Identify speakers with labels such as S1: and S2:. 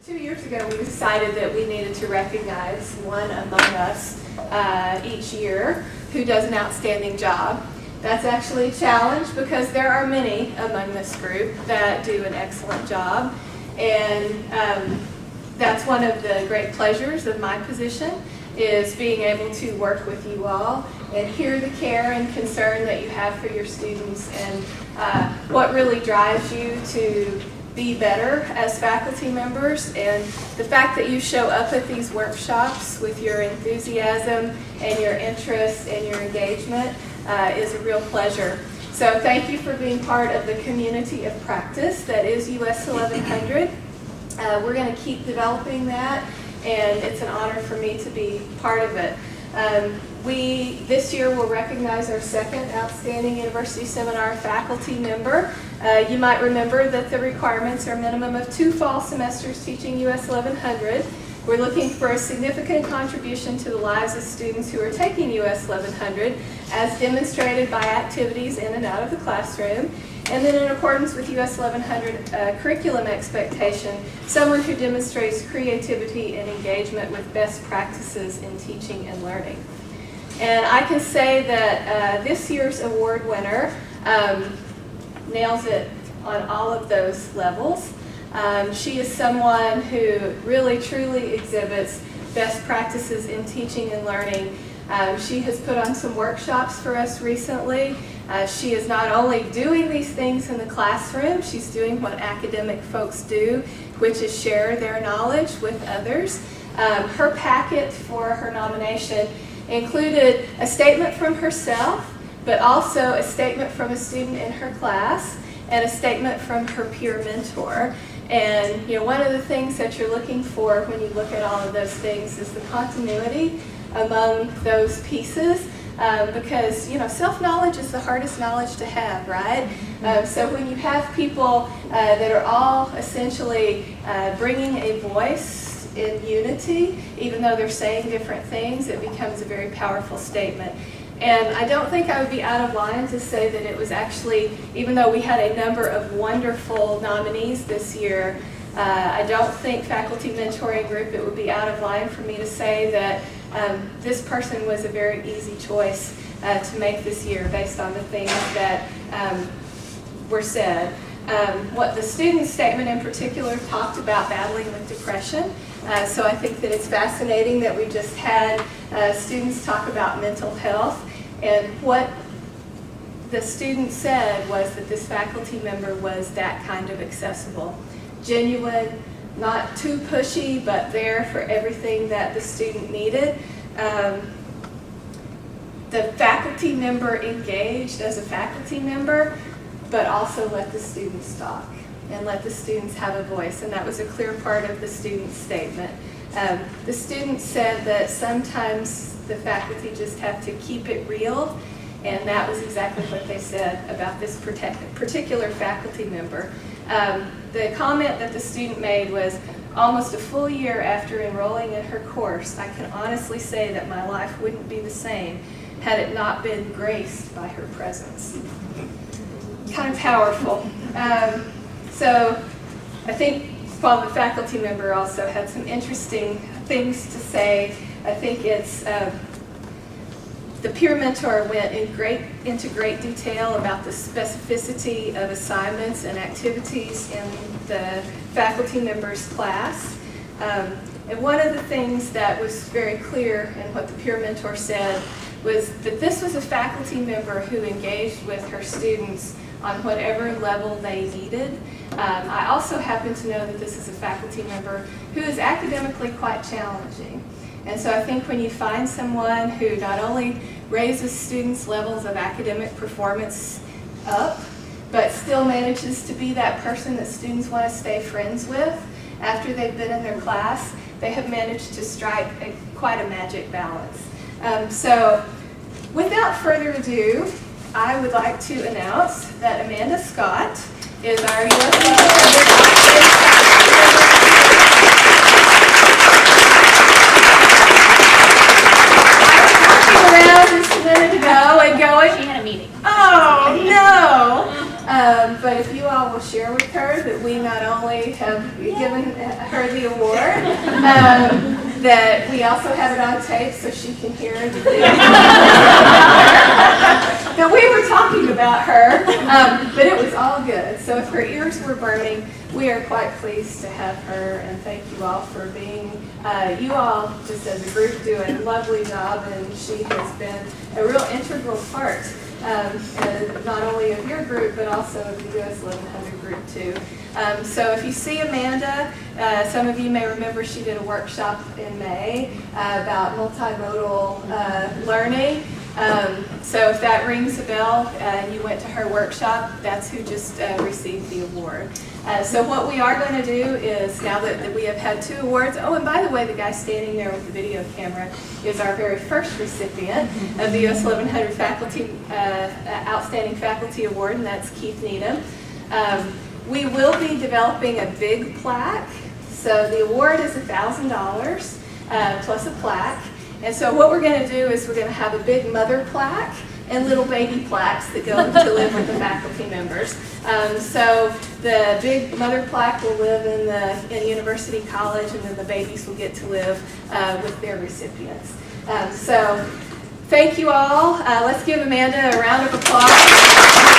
S1: 2 years ago, we decided that we needed to recognize one among us each year who does an outstanding job. That's actually a challenge because there are many among this group that do an excellent job, and that's one of the great pleasures of my position, is being able to work with you all and hear the care and concern that you have for your students, and what really drives you to be better as faculty members. And the fact that you show up at these workshops with your enthusiasm and your interest and your engagement is a real pleasure. So thank you for being part of the community of practice that is US 1100. We're going to keep developing that, and it's an honor for me to be part of it. We, this year, will recognize our second Outstanding University Seminar faculty member. You might remember that the requirements are a minimum of 2 fall semesters teaching US 1100. We're looking for a significant contribution to the lives of students who are taking US 1100, as demonstrated by activities in and out of the classroom. And then, in accordance with US 1100 curriculum expectation, someone who demonstrates creativity and engagement with best practices in teaching and learning. And I can say that this year's award winner nails it on all of those levels. She is someone who really truly exhibits best practices in teaching and learning. She has put on some workshops for us recently. She is not only doing these things in the classroom, she's doing what academic folks do, which is share their knowledge with others. Her packet for her nomination included a statement from herself, but also a statement from a student in her class and a statement from her peer mentor. And one of the things that you're looking for when you look at all of those things is the continuity among those pieces, because self-knowledge is the hardest knowledge to have, right? So when you have people that are all essentially bringing a voice in unity, even though they're saying different things, it becomes a very powerful statement. And I don't think I would be out of line to say that it was actually, even though we had a number of wonderful nominees this year, I don't think Faculty Mentoring Group, it would be out of line for me to say that this person was a very easy choice to make this year based on the things that were said. What the student statement in particular talked about battling with depression. So I think that it's fascinating that we just had students talk about mental health, and what the student said was that this faculty member was that kind of accessible, genuine, not too pushy, but there for everything that the student needed. The faculty member engaged as a faculty member, but also let the students talk and let the students have a voice, and that was a clear part of the student's statement. The student said that sometimes the faculty just have to keep it real, and that was exactly what they said about this particular faculty member. The comment that the student made was, almost a full year after enrolling in her course, I can honestly say that my life wouldn't be the same had it not been graced by her presence. Kind of powerful. So I think while the faculty member also had some interesting things to say, I think it's the peer mentor went into great detail about the specificity of assignments and activities in the faculty member's class. And one of the things that was very clear in what the peer mentor said was that this was a faculty member who engaged with her students on whatever level they needed. I also happen to know that this is a faculty member who is academically quite challenging. And so I think when you find someone who not only raises students' levels of academic performance up, but still manages to be that person that students want to stay friends with after they've been in their class, they have managed to strike quite a magic balance. So without further ado, I would like to announce that Amanda Scott is our US 1100.
S2: She had a meeting.
S1: Oh, no! But if you all will share with her that we not only have given her the award. That we also have it on tape so she can hear that we were talking about her, but it was all good. So if her ears were burning, we are quite pleased to have her, and thank you all for being, you all just as a group do a lovely job, and she has been a real integral part, not only of your group, but also of the US 1100 group too. So if you see Amanda, some of you may remember she did a workshop in May about multimodal learning. So if that rings a bell and you went to her workshop, that's who just received the award. So what we are going to do is, now that we have had 2 awards, oh, and by the way, the guy standing there with the video camera is our very first recipient of the US 1100 Faculty Outstanding Faculty Award, and that's Keith Needham. We will be developing a big plaque. So the award is $1,000 plus a plaque. And so what we're going to do is we're going to have a big mother plaque and little baby plaques that go to live with the faculty members. So the big mother plaque will live in University College, and then the babies will get to live with their recipients. So thank you all. Let's give Amanda a round of applause.